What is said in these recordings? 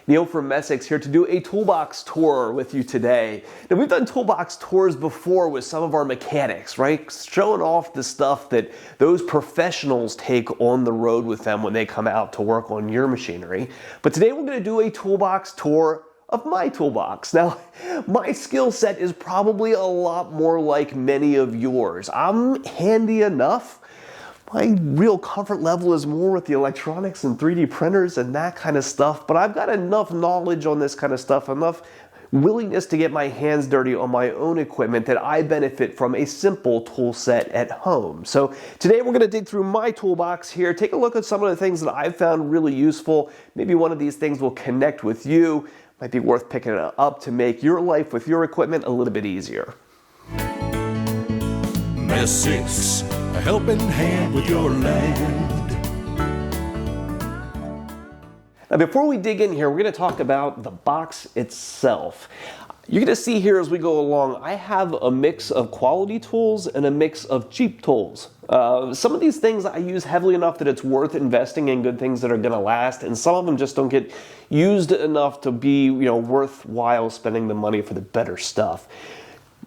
Neil from Essex here to do a toolbox tour with you today. Now, we've done toolbox tours before with some of our mechanics, right? Showing off the stuff that those professionals take on the road with them when they come out to work on your machinery. But today we're going to do a toolbox tour of my toolbox. Now, my skill set is probably a lot more like many of yours. I'm handy enough. My real comfort level is more with the electronics and 3D printers and that kind of stuff, but I've got enough knowledge on this kind of stuff, enough willingness to get my hands dirty on my own equipment that I benefit from a simple tool set at home. So today we're going to dig through my toolbox here, take a look at some of the things that I've found really useful. Maybe one of these things will connect with you. Might be worth picking it up to make your life with your equipment a little bit easier. Essex, a helping hand with your land. Now, before we dig in here, we're going to talk about the box itself. You're going to see here as we go along, I have a mix of quality tools and a mix of cheap tools. Some of these things I use heavily enough that it's worth investing in good things that are going to last, and some of them just don't get used enough to be, worthwhile spending the money for the better stuff.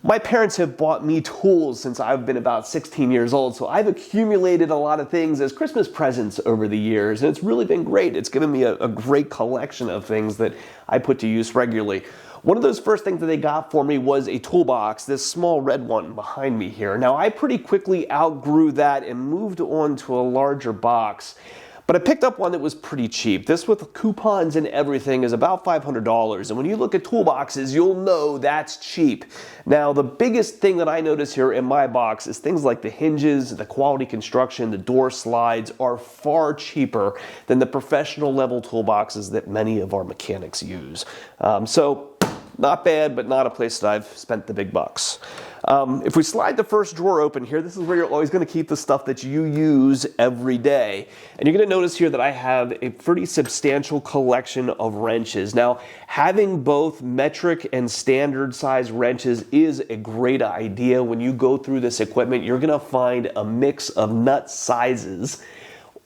My parents have bought me tools since I've been about 16 years old, so I've accumulated a lot of things as Christmas presents over the years, and it's really been great. It's given me a great collection of things that I put to use regularly. One of those first things that they got for me was a toolbox, this small red one behind me here. Now, I pretty quickly outgrew that and moved on to a larger box. But I picked up one that was pretty cheap. This with coupons and everything is about $500. And when you look at toolboxes, you'll know that's cheap. Now, the biggest thing that I notice here in my box is things like the hinges, the quality construction, the door slides are far cheaper than the professional level toolboxes that many of our mechanics use. So not bad, but not a place that I've spent the big bucks. If we slide the first drawer open here, this is where you're always going to keep the stuff that you use every day. And you're going to notice here that I have a pretty substantial collection of wrenches. Now, having both metric and standard size wrenches is a great idea. When you go through this equipment, you're going to find a mix of nut sizes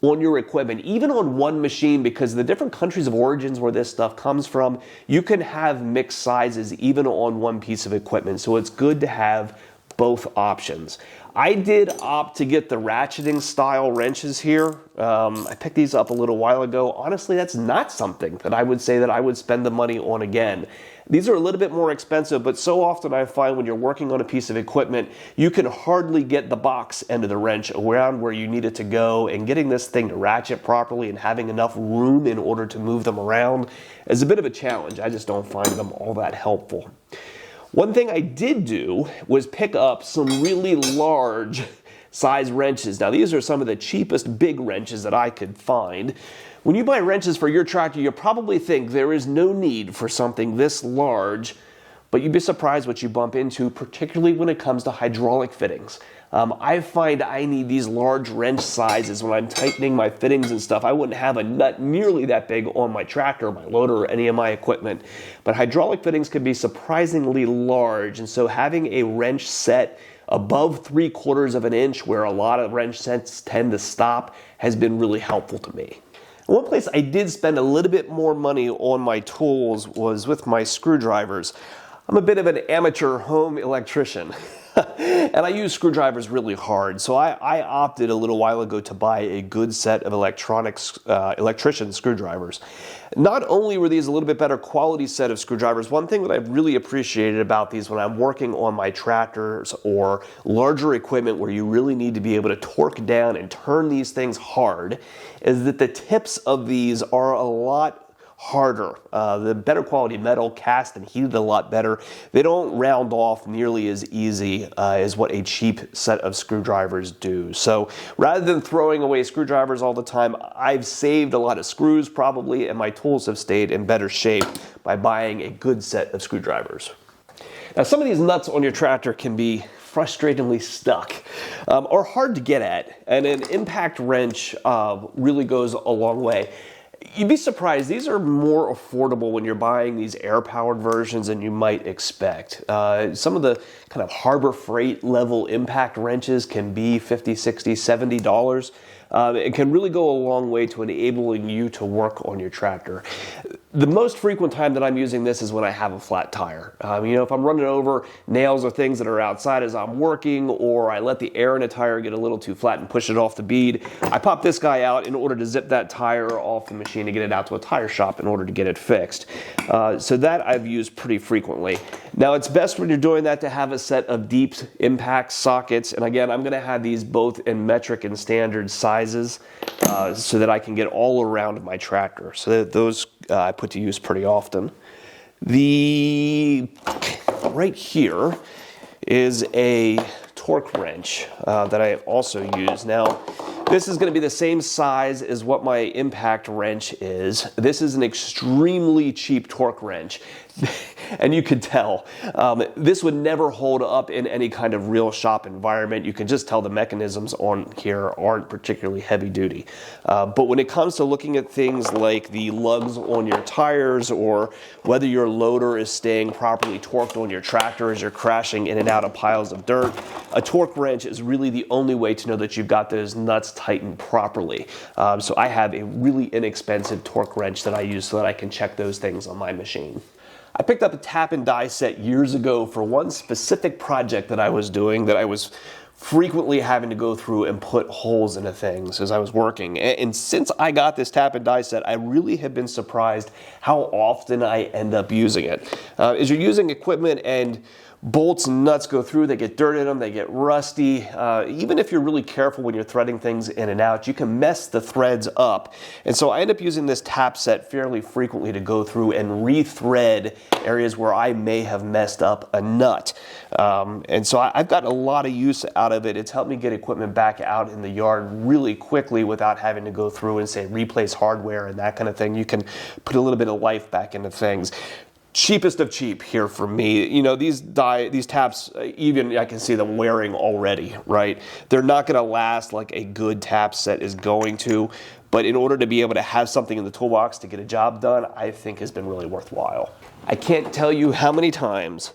on your equipment, even on one machine, because the different countries of origins where this stuff comes from, you can have mixed sizes even on one piece of equipment. So it's good to have both options. I did opt to get the ratcheting style wrenches here. I picked these up a little while ago. Honestly, that's not something that I would say that I would spend the money on again. These are a little bit more expensive, but so often I find when you're working on a piece of equipment, you can hardly get the box end of the wrench around where you need it to go, and getting this thing to ratchet properly and having enough room in order to move them around is a bit of a challenge. I just don't find them all that helpful. One thing I did do was pick up some really large size wrenches. Now, these are some of the cheapest big wrenches that I could find. When you buy wrenches for your tractor, you probably think there is no need for something this large, but you'd be surprised what you bump into, particularly when it comes to hydraulic fittings. I find I need these large wrench sizes when I'm tightening my fittings and stuff. I wouldn't have a nut nearly that big on my tractor, my loader, or any of my equipment. But hydraulic fittings can be surprisingly large, and so having a wrench set above 3/4 of an inch, where a lot of wrench sets tend to stop, has been really helpful to me. One place I did spend a little bit more money on my tools was with my screwdrivers. I'm a bit of an amateur home electrician. And I use screwdrivers really hard, so I opted a little while ago to buy a good set of electrician screwdrivers. Not only were these a little bit better quality set of screwdrivers, one thing that I've really appreciated about these when I'm working on my tractors or larger equipment where you really need to be able to torque down and turn these things hard is that the tips of these are a lot harder. The better quality metal, cast and heated a lot better. They don't round off nearly as easy as what a cheap set of screwdrivers do. So rather than throwing away screwdrivers all the time, I've saved a lot of screws probably, and my tools have stayed in better shape by buying a good set of screwdrivers. Now, some of these nuts on your tractor can be frustratingly stuck or hard to get at, and an impact wrench really goes a long way. You'd be surprised, these are more affordable when you're buying these air-powered versions than you might expect. Some of the kind of Harbor Freight level impact wrenches can be $50, $60, $70. It can really go a long way to enabling you to work on your tractor. The most frequent time that I'm using this is when I have a flat tire. If I'm running over nails or things that are outside as I'm working, or I let the air in a tire get a little too flat and push it off the bead, I pop this guy out in order to zip that tire off the machine and get it out to a tire shop in order to get it fixed. So that I've used pretty frequently. Now it's best when you're doing that to have a set of deep impact sockets, and again I'm going to have these both in metric and standard sizes so that I can get all around my tractor. So that those I put to use pretty often. Right here is a torque wrench that I also use. Now, this is going to be the same size as what my impact wrench is. This is an extremely cheap torque wrench. And you could tell this would never hold up in any kind of real shop environment. You can just tell the mechanisms on here aren't particularly heavy duty. But when it comes to looking at things like the lugs on your tires, or whether your loader is staying properly torqued on your tractor as you're crashing in and out of piles of dirt, a torque wrench is really the only way to know that you've got those nuts tightened properly. So I have a really inexpensive torque wrench that I use so that I can check those things on my machine. I picked up a tap and die set years ago for one specific project that I was doing that I was frequently having to go through and put holes into things as I was working. And since I got this tap and die set, I really have been surprised how often I end up using it. As you're using equipment and bolts and nuts go through, they get dirt in them, they get rusty. Even if you're really careful when you're threading things in and out, you can mess the threads up. And so I end up using this tap set fairly frequently to go through and rethread areas where I may have messed up a nut. And so I've got a lot of use out of it. It's helped me get equipment back out in the yard really quickly without having to go through and say replace hardware and that kind of thing. You can put a little bit of life back into things. Cheapest of cheap here for me. These taps, even I can see them wearing already, right? They're not going to last like a good tap set is going to, but in order to be able to have something in the toolbox to get a job done, I think has been really worthwhile. I can't tell you how many times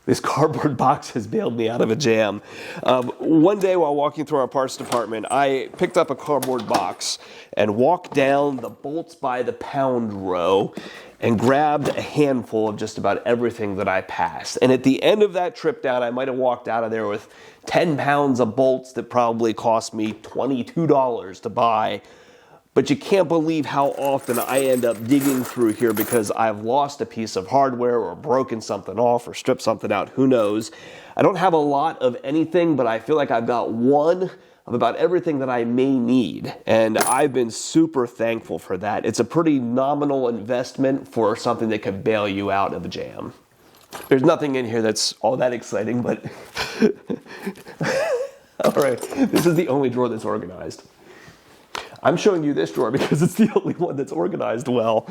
this cardboard box has bailed me out of a jam. One day while walking through our parts department, I picked up a cardboard box and walked down the bolts by the pound row and grabbed a handful of just about everything that I passed. And at the end of that trip down, I might have walked out of there with 10 pounds of bolts that probably cost me $22 to buy. But you can't believe how often I end up digging through here because I've lost a piece of hardware or broken something off or stripped something out, who knows. I don't have a lot of anything, but I feel like I've got one of about everything that I may need, and I've been super thankful for that. It's a pretty nominal investment for something that could bail you out of a jam. There's nothing in here that's all that exciting, but all right, this is the only drawer that's organized. I'm showing you this drawer because it's the only one that's organized well.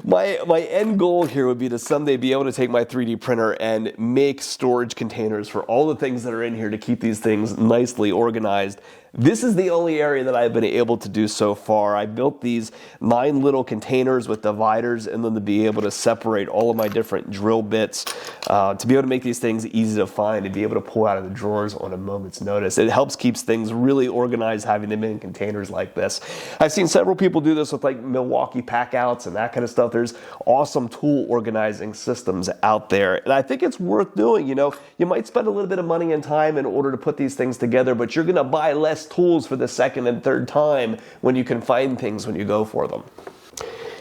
My end goal here would be to someday be able to take my 3D printer and make storage containers for all the things that are in here to keep these things nicely organized. This is the only area that I've been able to do so far. I built these 9 little containers with dividers, and then to be able to separate all of my different drill bits, to be able to make these things easy to find and be able to pull out of the drawers on a moment's notice. It helps keeps things really organized having them in containers like this. I've seen several people do this with like Milwaukee packouts and that kind of stuff. There's awesome tool organizing systems out there, and I think it's worth doing. You might spend a little bit of money and time in order to put these things together, but you're going to buy less tools for the second and third time when you can find things when you go for them.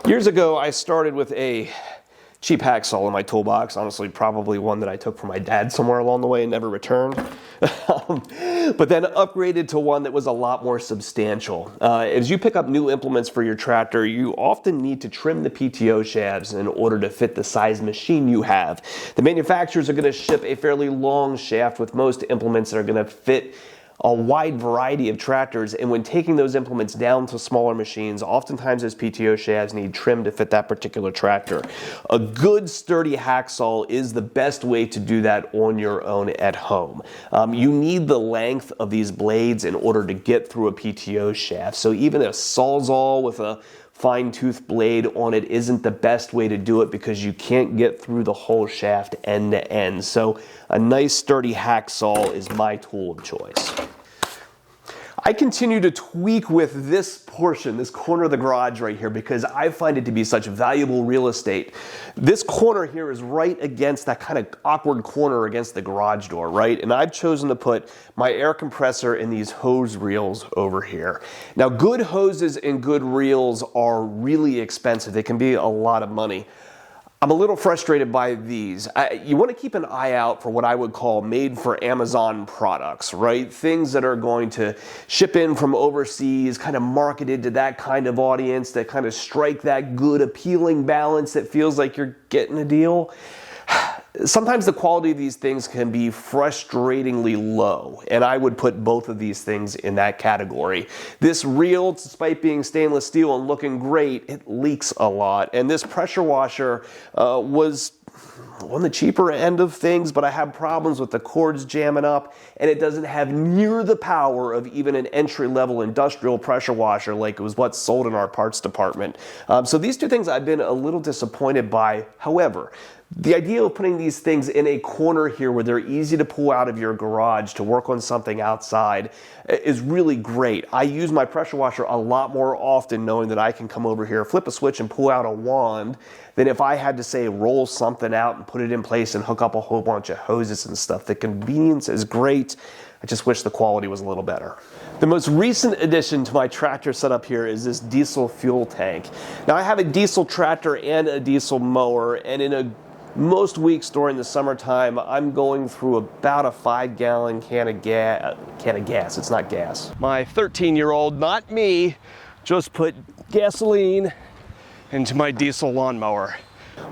Years ago, I started with a cheap hacksaw in my toolbox, honestly probably one that I took from my dad somewhere along the way and never returned, but then upgraded to one that was a lot more substantial. As you pick up new implements for your tractor, you often need to trim the PTO shafts in order to fit the size machine you have. The manufacturers are going to ship a fairly long shaft with most implements that are going to fit a wide variety of tractors, and when taking those implements down to smaller machines, oftentimes those PTO shafts need trim to fit that particular tractor. A good sturdy hacksaw is the best way to do that on your own at home. You need the length of these blades in order to get through a PTO shaft, so even a Sawzall with a fine-tooth blade on it isn't the best way to do it because you can't get through the whole shaft end to end. So a nice sturdy hacksaw is my tool of choice. I continue to tweak with this portion, this corner of the garage right here, because I find it to be such valuable real estate. This corner here is right against that kind of awkward corner against the garage door, right? And I've chosen to put my air compressor in these hose reels over here. Now, good hoses and good reels are really expensive. They can be a lot of money. I'm a little frustrated by these. You want to keep an eye out for what I would call made for Amazon products, right? Things that are going to ship in from overseas, kind of marketed to that kind of audience, that kind of strike that good, appealing balance that feels like you're getting a deal. Sometimes the quality of these things can be frustratingly low, and I would put both of these things in that category. This reel, despite being stainless steel and looking great, it leaks a lot. And this pressure washer was on the cheaper end of things, but I have problems with the cords jamming up, and it doesn't have near the power of even an entry-level industrial pressure washer like it was what's sold in our parts department. So these two things I've been a little disappointed by. However, the idea of putting these things in a corner here where they're easy to pull out of your garage to work on something outside is really great. I use my pressure washer a lot more often knowing that I can come over here, flip a switch, and pull out a wand than if I had to, say, roll something out and put it in place and hook up a whole bunch of hoses and stuff. The convenience is great. I just wish the quality was a little better. The most recent addition to my tractor setup here is this diesel fuel tank. Now, I have a diesel tractor and a diesel mower, and most weeks during the summertime, I'm going through about a 5-gallon can of gas. It's not gas. My 13-year-old, not me, just put gasoline into my diesel lawnmower.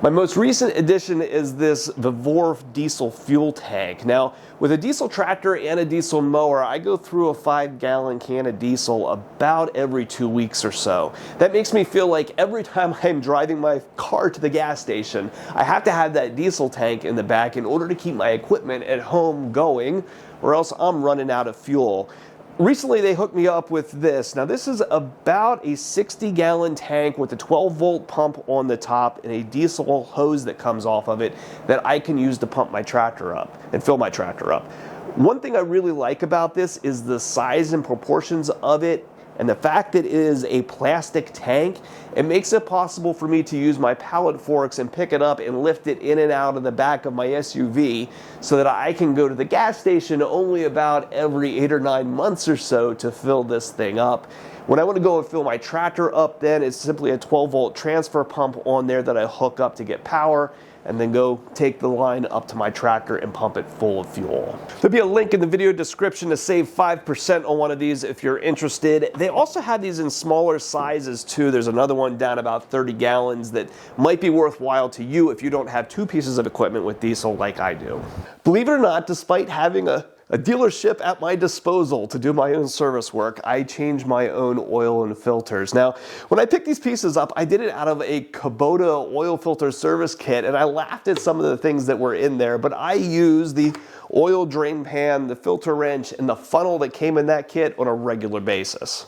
My most recent addition is this Vivor diesel fuel tank. Now, with a diesel tractor and a diesel mower, I go through a 5-gallon can of diesel about every 2 weeks or so. That makes me feel like every time I'm driving my car to the gas station, I have to have that diesel tank in the back in order to keep my equipment at home going, or else I'm running out of fuel. Recently, they hooked me up with this. Now, this is about a 60-gallon tank with a 12-volt pump on the top and a diesel hose that comes off of it that I can use to pump my tractor up and fill my tractor up. One thing I really like about this is the size and proportions of it, and the fact that it is a plastic tank. It makes it possible for me to use my pallet forks and pick it up and lift it in and out of the back of my SUV so that I can go to the gas station only about every 8 or 9 months or so to fill this thing up. When I want to go and fill my tractor up, then it's simply a 12-volt transfer pump on there that I hook up to get power, and then go take the line up to my tractor and pump it full of fuel. There'll be a link in the video description to save 5% on one of these if you're interested. They also have these in smaller sizes too. There's another one down about 30 gallons that might be worthwhile to you if you don't have 2 pieces of equipment with diesel like I do. Believe it or not, despite having a dealership at my disposal to do my own service work, I change my own oil and filters. Now, when I picked these pieces up, I did it out of a Kubota oil filter service kit, and I laughed at some of the things that were in there, but I use the oil drain pan, the filter wrench, and the funnel that came in that kit on a regular basis.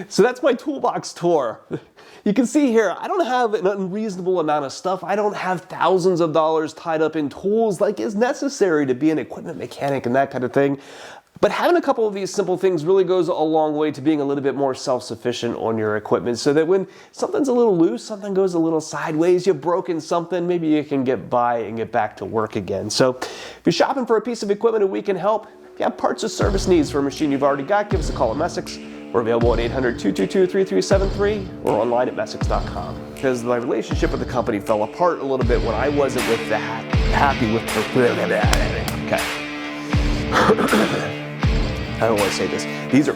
So that's my toolbox tour. You can see here, I don't have an unreasonable amount of stuff. I don't have thousands of dollars tied up in tools like is necessary to be an equipment mechanic and that kind of thing. But having a couple of these simple things really goes a long way to being a little bit more self-sufficient on your equipment, so that when something's a little loose, something goes a little sideways, you've broken something, maybe you can get by and get back to work again. So if you're shopping for a piece of equipment and we can help, if you have parts or service needs for a machine you've already got, give us a call at Messick's. We're available at 800-222-3373 or online at Messick's.com. Because my relationship with the company fell apart a little bit when I wasn't happy with okay. I don't want to say this. These are